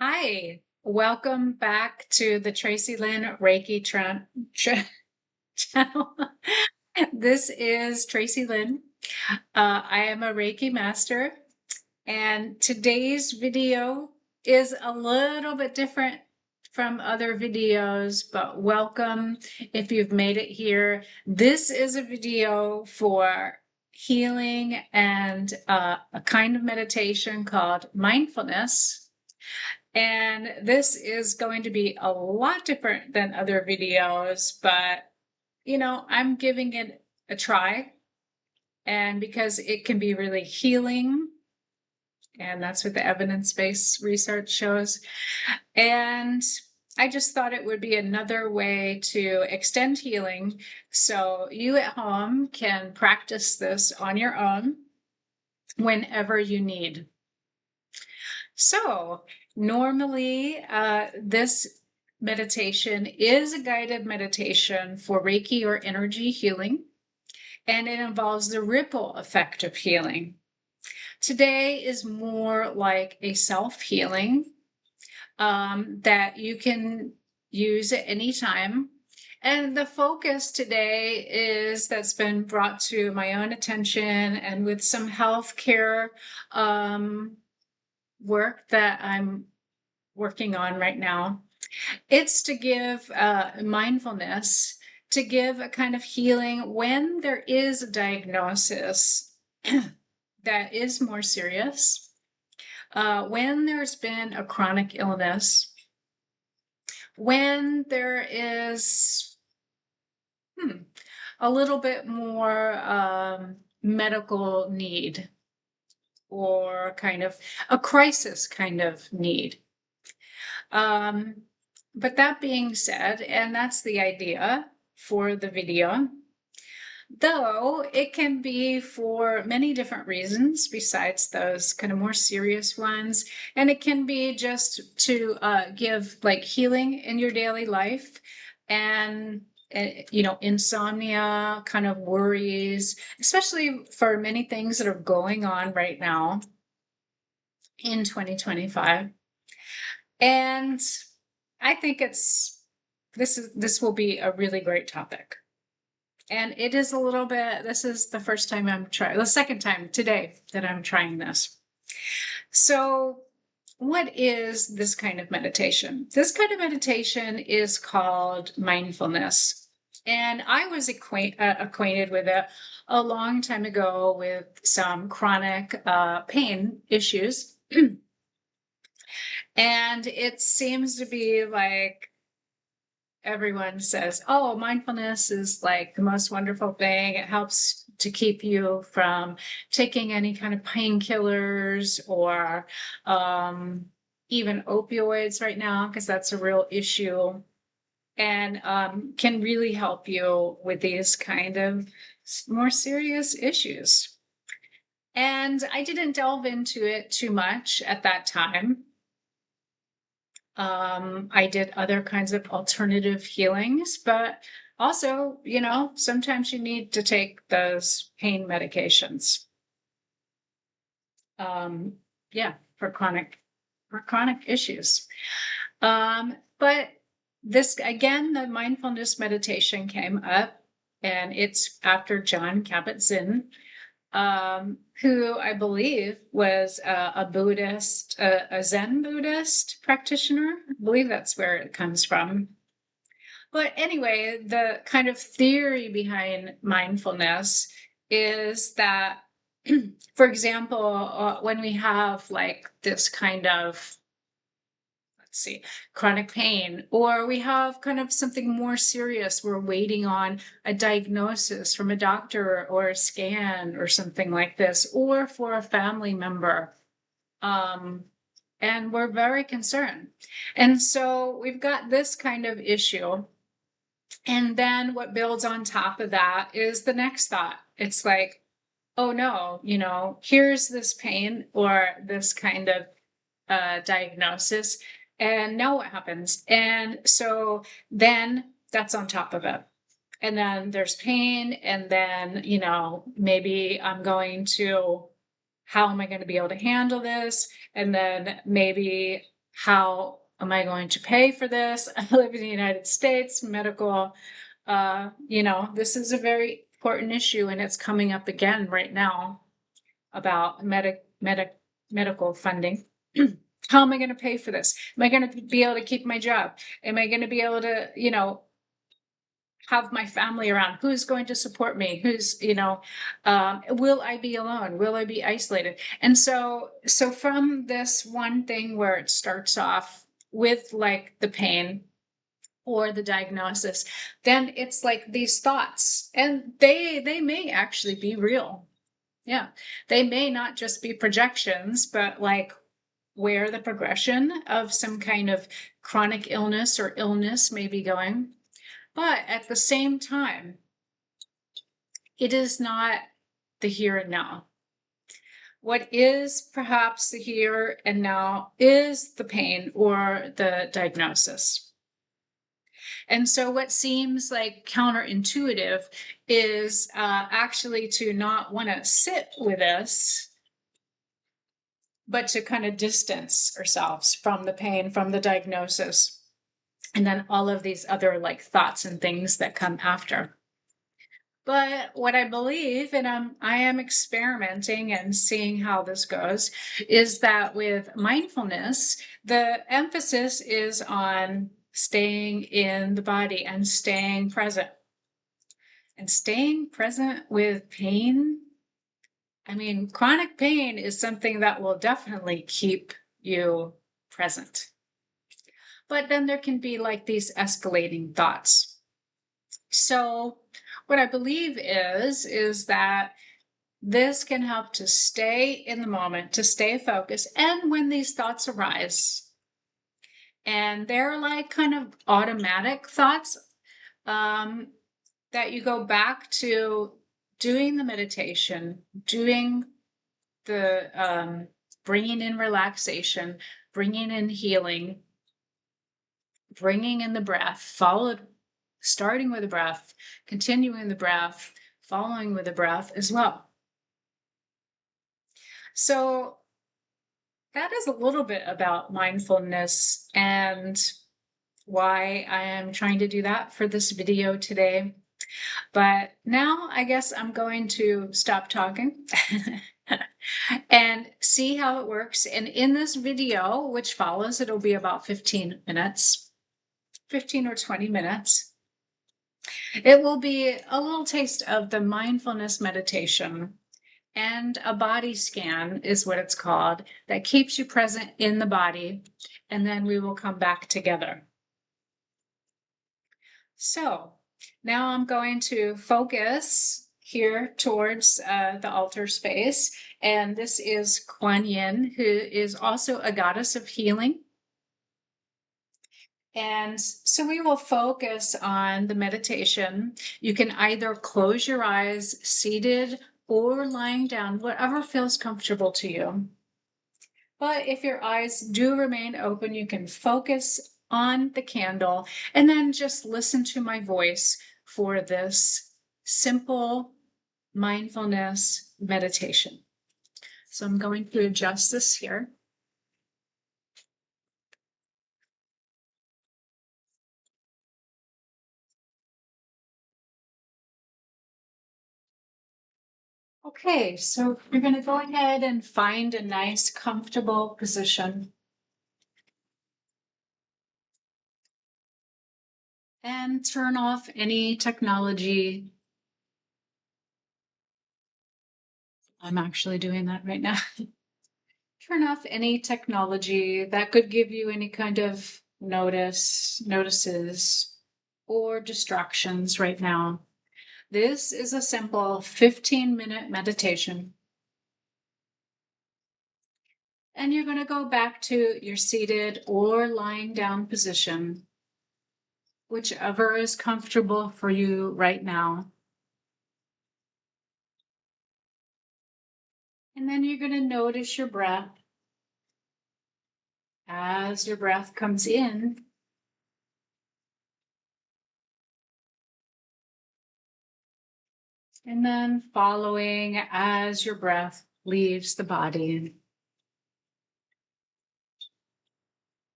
Hi, welcome back to the Tracy Lynn Reiki channel. This is Tracy Lynn. I am a Reiki master, and today's video is a little bit different from other videos, but welcome if you've made it here. This is a video for healing and a kind of meditation called mindfulness. And this is going to be a lot different than other videos, but I'm giving it a try. And because it can be really healing, and that's what the evidence-based research shows. And I just thought it would be another way to extend healing so you at home can practice this on your own whenever you need. So normally, this meditation is a guided meditation for Reiki or energy healing, and it involves the ripple effect of healing. Today is more like a self-healing that you can use at any time. And the focus today is that's been brought to my own attention and with some healthcare work that I'm working on right now. It's to give mindfulness, to give a kind of healing when there is a diagnosis that is more serious, when there's been a chronic illness, when there is a little bit more medical need or kind of a crisis kind of need. But that being said, and that's the idea for the video, though it can be for many different reasons besides those kind of more serious ones. And it can be just to give like healing in your daily life and insomnia, kind of worries, especially for many things that are going on right now in 2025. And I think this will be a really great topic. And it is a little bit, this is the first time the second time today that I'm trying this. So what is this kind of meditation? This kind of meditation is called mindfulness. And I was acquainted with it a long time ago with some chronic pain issues. And it seems to be like everyone says, oh, mindfulness is like the most wonderful thing. It helps to keep you from taking any kind of painkillers or even opioids right now, because that's a real issue, and can really help you with these kind of more serious issues. And I didn't delve into it too much at that time. I did other kinds of alternative healings, but also, sometimes you need to take those pain medications. Yeah, for chronic issues. But this, again, the mindfulness meditation came up, and it's after Jon Kabat-Zinn, who I believe was a Buddhist, a Zen Buddhist practitioner. I believe that's where it comes from. But anyway, the kind of theory behind mindfulness is that, for example, when we have like this kind of, chronic pain, or we have kind of something more serious, we're waiting on a diagnosis from a doctor or a scan or something like this, or for a family member. And we're very concerned. And so we've got this kind of issue. And then what builds on top of that is the next thought. It's like, oh no, here's this pain or this kind of diagnosis. And now what happens? And so then that's on top of it. And then there's pain. And then, maybe how am I going to be able to handle this? And then maybe how am I going to pay for this? I live in the United States, medical, this is a very important issue, and it's coming up again right now about medical funding. How am I going to pay for this? Am I going to be able to keep my job? Am I going to be able to, have my family around? Who's going to support me? Will I be alone? Will I be isolated? And so from this one thing where it starts off with like the pain or the diagnosis, then it's like these thoughts, and they may actually be real. Yeah, they may not just be projections, but like where the progression of some kind of chronic illness or illness may be going. But at the same time, it is not the here and now. What is perhaps the here and now is the pain or the diagnosis. And so, what seems like counterintuitive is actually to not want to sit with this, but to kind of distance ourselves from the pain, from the diagnosis, and then all of these other like thoughts and things that come after. But what I believe, and I am experimenting and seeing how this goes, is that with mindfulness, the emphasis is on staying in the body and staying present. And staying present with pain. I mean, chronic pain is something that will definitely keep you present. But then there can be like these escalating thoughts. So what I believe is that this can help to stay in the moment, to stay focused. And when these thoughts arise, and they're like kind of automatic thoughts, that you go back to doing the meditation, doing the bringing in relaxation, bringing in healing, bringing in the breath, starting with the breath, continuing the breath, following with the breath as well. So that is a little bit about mindfulness and why I am trying to do that for this video today. But now I guess I'm going to stop talking and see how it works. And in this video, which follows, it'll be about 15 minutes, 15 or 20 minutes. It will be a little taste of the mindfulness meditation, and a body scan is what it's called, that keeps you present in the body. And then we will come back together. So now I'm going to focus here towards the altar space. And this is Kuan Yin, who is also a goddess of healing. And so we will focus on the meditation. You can either close your eyes seated or lying down, whatever feels comfortable to you. But if your eyes do remain open, you can focus on the candle and then just listen to my voice for this simple mindfulness meditation. So I'm going to adjust this here. Okay, so you're going to go ahead and find a nice, comfortable position. And turn off any technology. I'm actually doing that right now. Turn off any technology that could give you any kind of notices, or distractions right now. This is a simple 15-minute meditation. And you're going to go back to your seated or lying down position, whichever is comfortable for you right now. And then you're going to notice your breath. As your breath comes in, and then following as your breath leaves the body.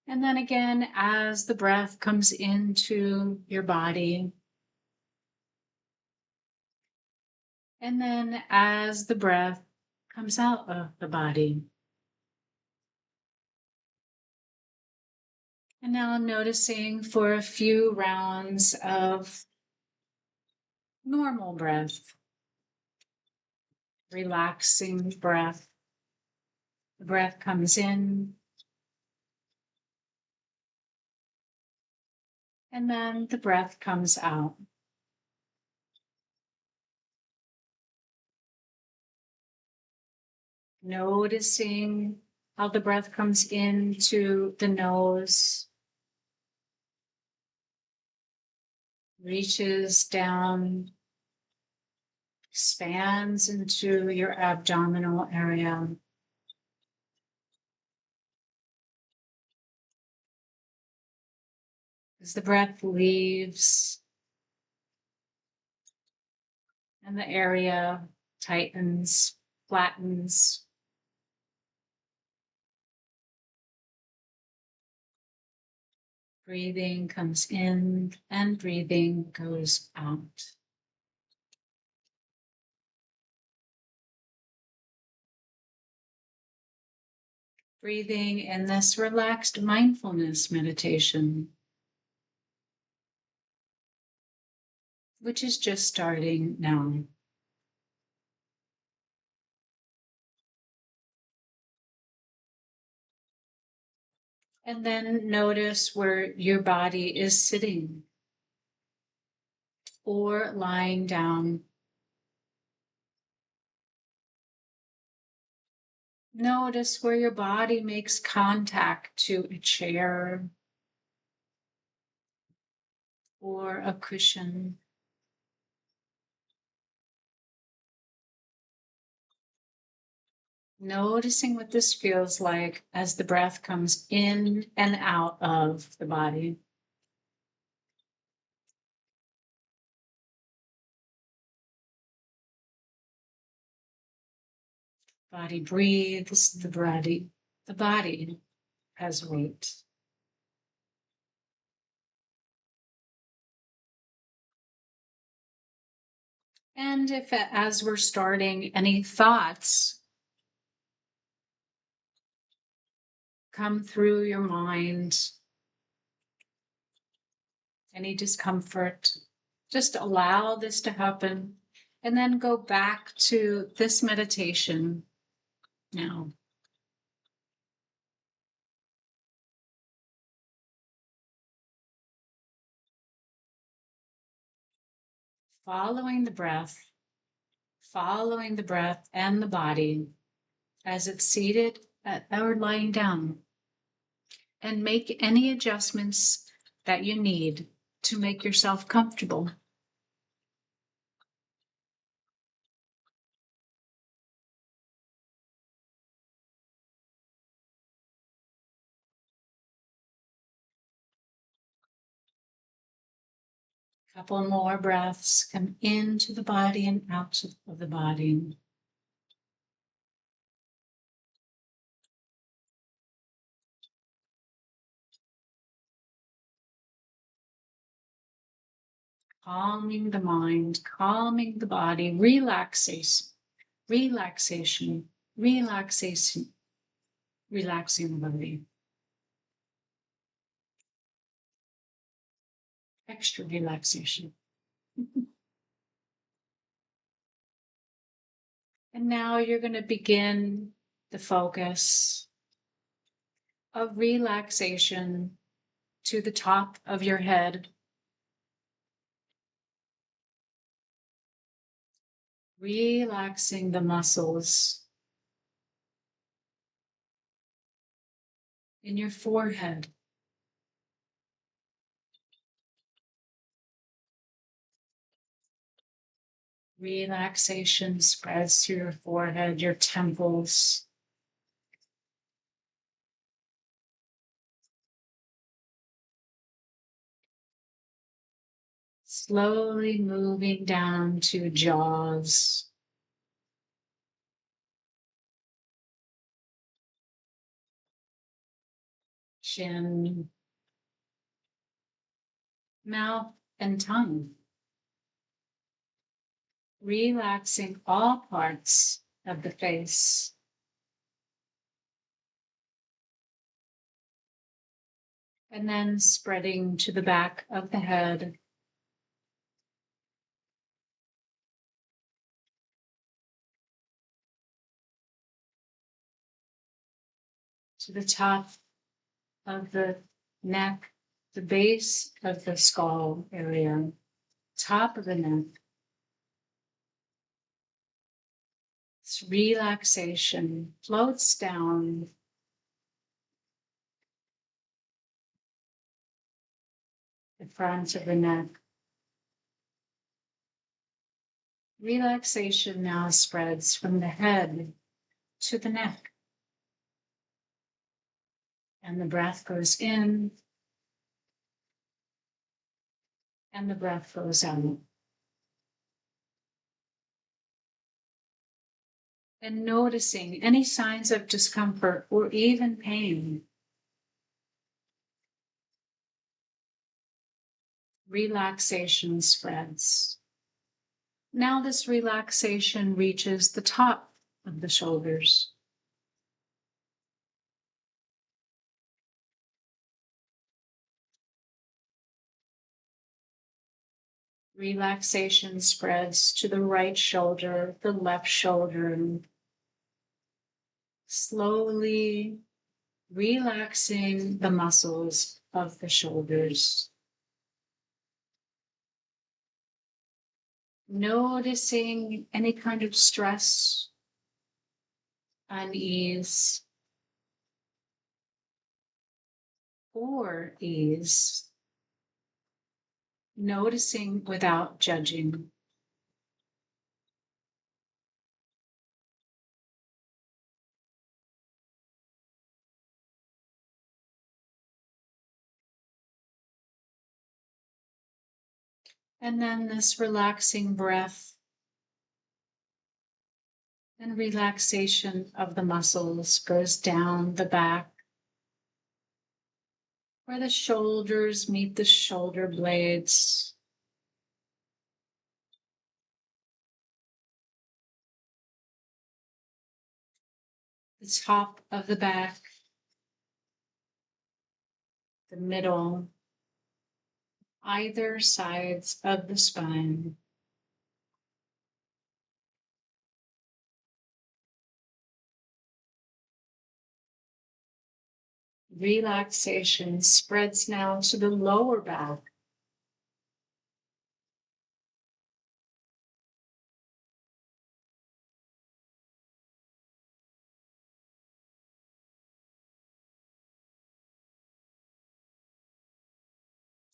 And then again, as the breath comes into your body, and then as the breath comes out of the body. And now I'm noticing for a few rounds of normal breath, relaxing breath. The breath comes in, and then the breath comes out. Noticing how the breath comes into the nose, reaches down, expands into your abdominal area. As the breath leaves and the area tightens, flattens, breathing comes in and breathing goes out. Breathing in this relaxed mindfulness meditation, which is just starting now. And then notice where your body is sitting or lying down. Notice where your body makes contact to a chair or a cushion. Noticing what this feels like as the breath comes in and out of the body. Body breathes, the body has weight. And if as we're starting, any thoughts come through your mind, any discomfort, just allow this to happen and then go back to this meditation now. Following the breath and the body as it's seated or lying down, and make any adjustments that you need to make yourself comfortable. Couple more breaths, come into the body and out of the body. Calming the mind, calming the body, relaxation, relaxation, relaxation, relaxing the body. Extra relaxation. And now you're going to begin the focus of relaxation to the top of your head. Relaxing the muscles in your forehead. Relaxation spreads through your forehead, your temples. Slowly moving down to jaws. chin, mouth, and tongue. Relaxing all parts of the face. And then spreading to the back of the head. To the top of the neck, the base of the skull area, top of the neck. This relaxation floats down the front of the neck. Relaxation now spreads from the head to the neck. And the breath goes in, and the breath goes out. And noticing any signs of discomfort or even pain. Relaxation spreads. Now this relaxation reaches the top of the shoulders. Relaxation spreads to the right shoulder, the left shoulder. Slowly relaxing the muscles of the shoulders. Noticing any kind of stress, unease, or ease. Noticing without judging. And then this relaxing breath and relaxation of the muscles goes down the back, where the shoulders meet the shoulder blades. The top of the back, the middle, either sides of the spine. Relaxation spreads now to the lower back.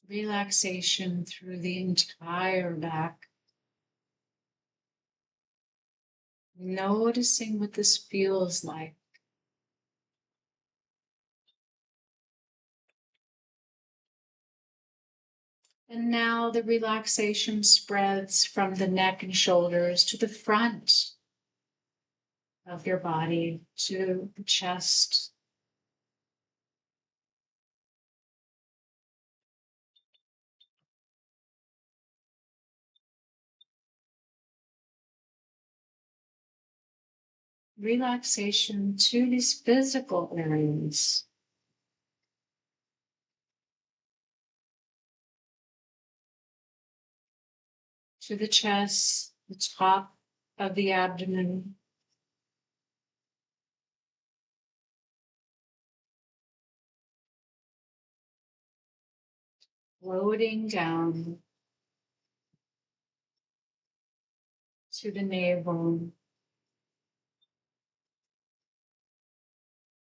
Relaxation through the entire back. Noticing what this feels like. And now the relaxation spreads from the neck and shoulders to the front of your body, to the chest. Relaxation to these physical areas. To the chest, the top of the abdomen. Floating down to the navel,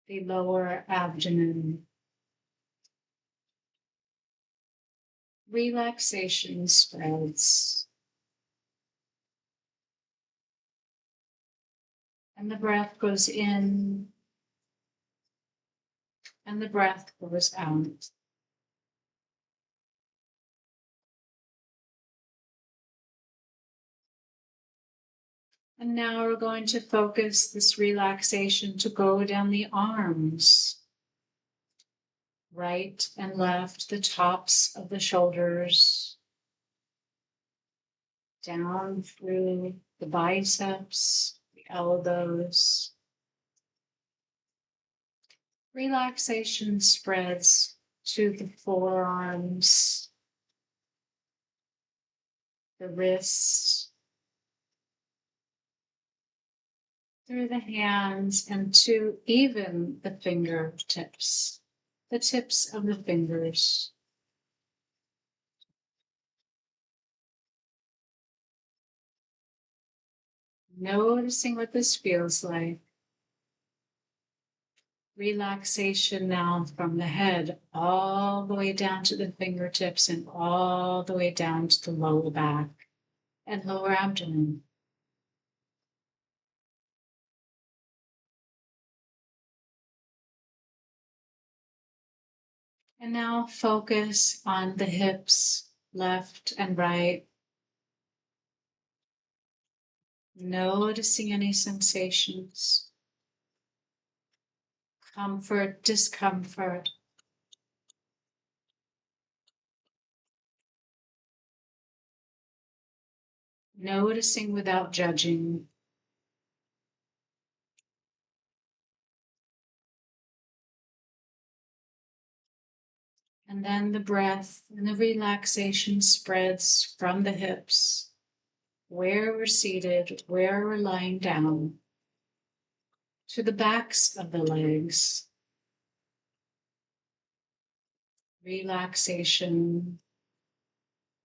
the lower abdomen. Relaxation spreads. And the breath goes in, and the breath goes out. And now we're going to focus this relaxation to go down the arms. right and left, the tops of the shoulders, down through the biceps, the elbows. Relaxation spreads to the forearms, the wrists, through the hands, and to even the fingertips, the tips of the fingers. Noticing what this feels like. Relaxation now from the head all the way down to the fingertips and all the way down to the lower back and lower abdomen. And now focus on the hips, left and right. Noticing any sensations, comfort, discomfort. Noticing without judging. And then the breath and the relaxation spreads from the hips, where we're seated, where we're lying down, to the backs of the legs. Relaxation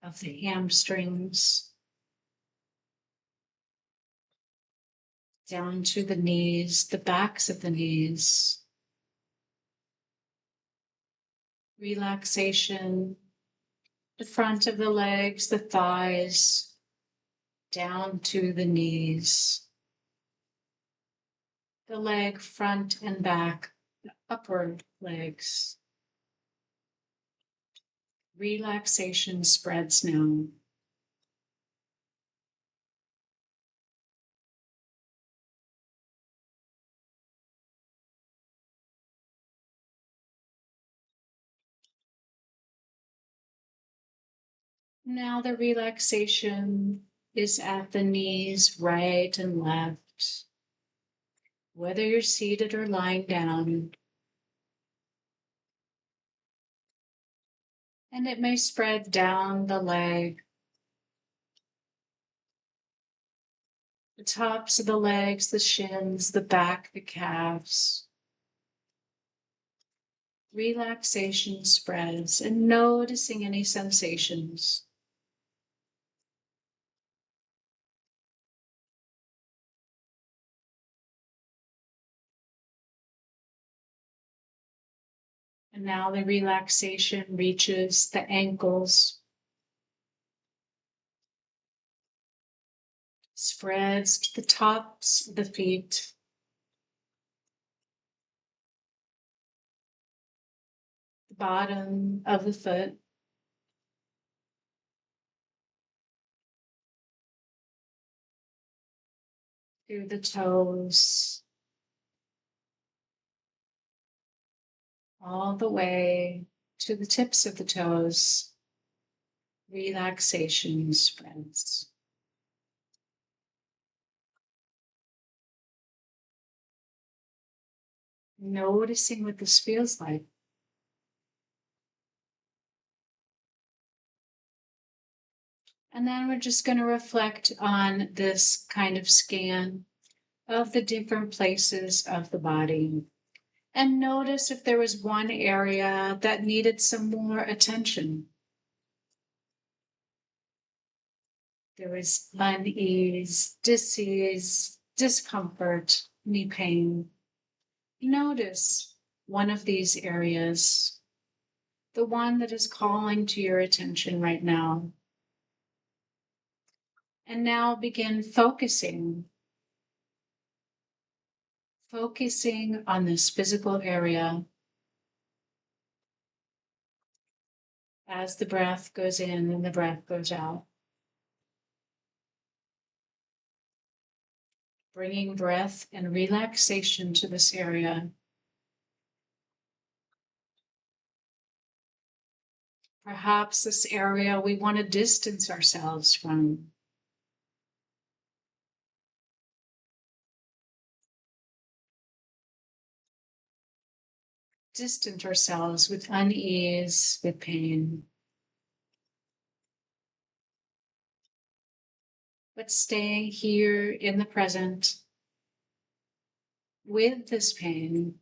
of the hamstrings, down to the knees, the backs of the knees. Relaxation, the front of the legs, the thighs, down to the knees. The leg front and back, the upper legs. Relaxation spreads now. Now the relaxation is at the knees, right and left. Whether you're seated or lying down. And it may spread down the leg, the tops of the legs, the shins, the back, the calves. Relaxation spreads and noticing any sensations. And now the relaxation reaches the ankles, spreads to the tops of the feet, the bottom of the foot, through the toes, all the way to the tips of the toes. Relaxation spreads. Noticing what this feels like. And then we're just going to reflect on this kind of scan of the different places of the body. And notice if there was one area that needed some more attention. There was unease, dis-ease, discomfort, knee pain. Notice one of these areas, the one that is calling to your attention right now. And now begin focusing on this physical area as the breath goes in and the breath goes out. Bringing breath and relaxation to this area. Perhaps this area we want to distance ourselves from. Distance ourselves with unease, with pain. But staying here in the present with this pain.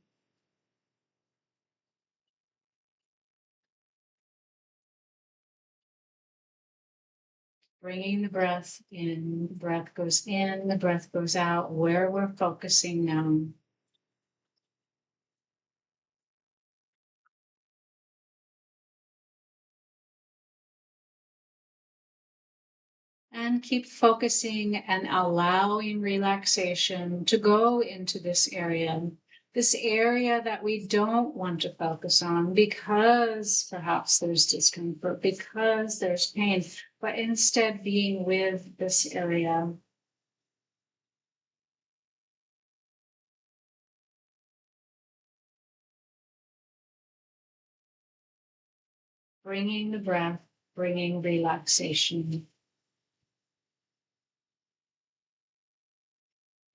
Bringing the breath in, the breath goes in, the breath goes out, where we're focusing now. And keep focusing and allowing relaxation to go into this area that we don't want to focus on because perhaps there's discomfort, because there's pain, but instead being with this area. Bringing the breath, bringing relaxation.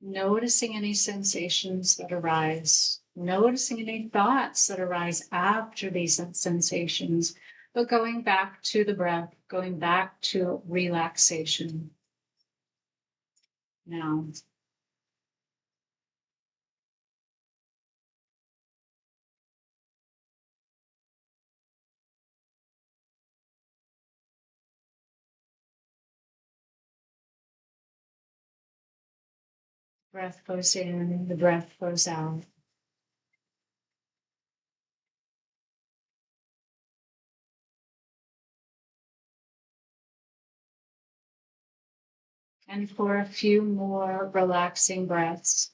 Noticing any sensations that arise, noticing any thoughts that arise after these sensations, but going back to the breath, going back to relaxation. Now, breath goes in, the breath goes out. And for a few more relaxing breaths,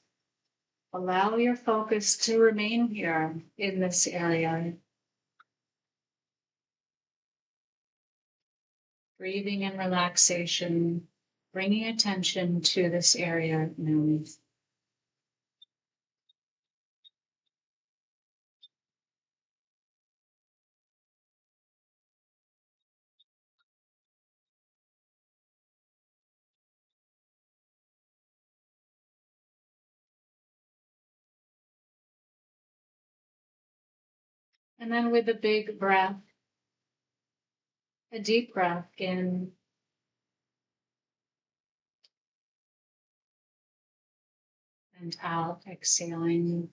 allow your focus to remain here in this area. Breathing and relaxation, bringing attention to this area now. And then with a big breath, a deep breath in and out, exhaling.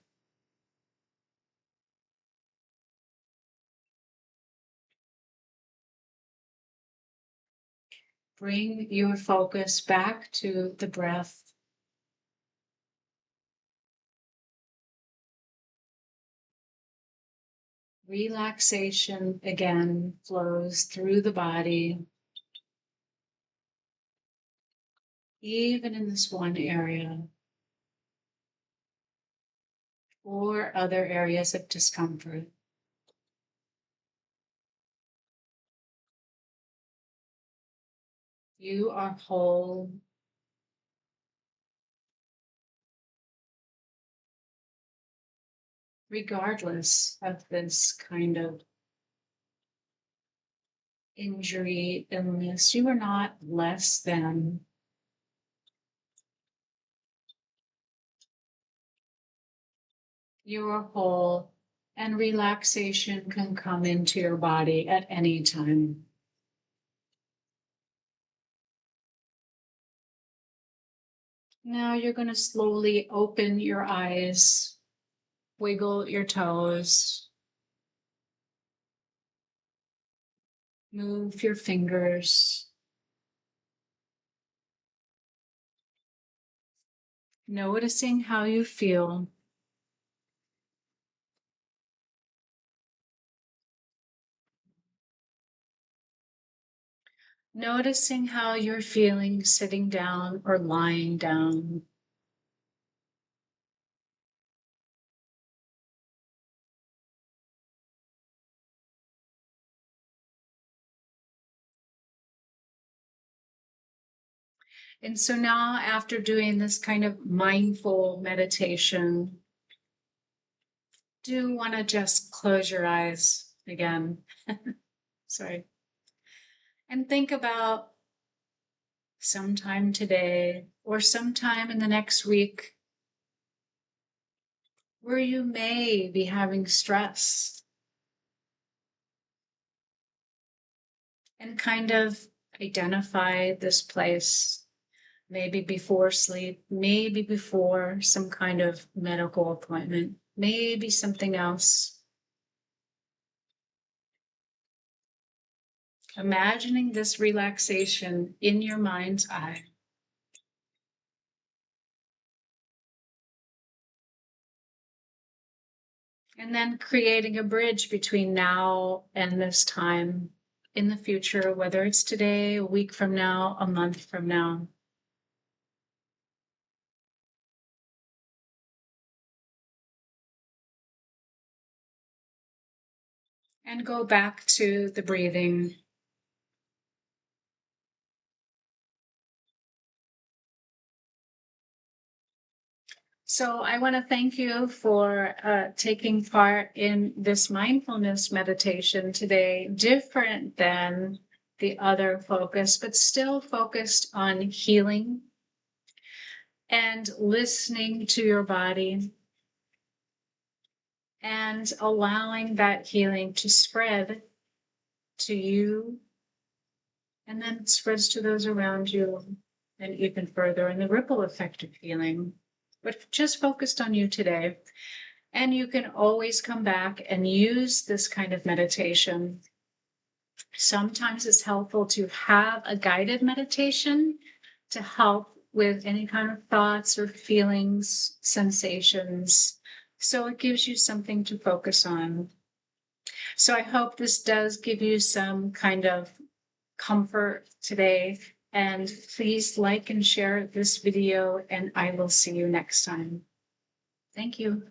Bring your focus back to the breath. Relaxation again flows through the body, even in this one area, or other areas of discomfort. You are whole. Regardless of this kind of injury, illness, you are not less than. You are whole, and relaxation can come into your body at any time. Now you're going to slowly open your eyes, wiggle your toes, move your fingers. Noticing how you feel. Noticing how you're feeling sitting down or lying down. And so now, after doing this kind of mindful meditation, do want to just close your eyes again. Sorry. And think about sometime today or sometime in the next week where you may be having stress, and kind of identify this place, maybe before sleep, maybe before some kind of medical appointment, maybe something else. Imagining this relaxation in your mind's eye. And then creating a bridge between now and this time in the future, whether it's today, a week from now, a month from now. And go back to the breathing. So I want to thank you for taking part in this mindfulness meditation today, different than the other focus, but still focused on healing and listening to your body and allowing that healing to spread to you, and then it spreads to those around you, and even further in the ripple effect of healing. But just focused on you today. And you can always come back and use this kind of meditation. Sometimes it's helpful to have a guided meditation to help with any kind of thoughts or feelings, sensations. So it gives you something to focus on. So I hope this does give you some kind of comfort today. And please like and share this video, and I will see you next time. Thank you.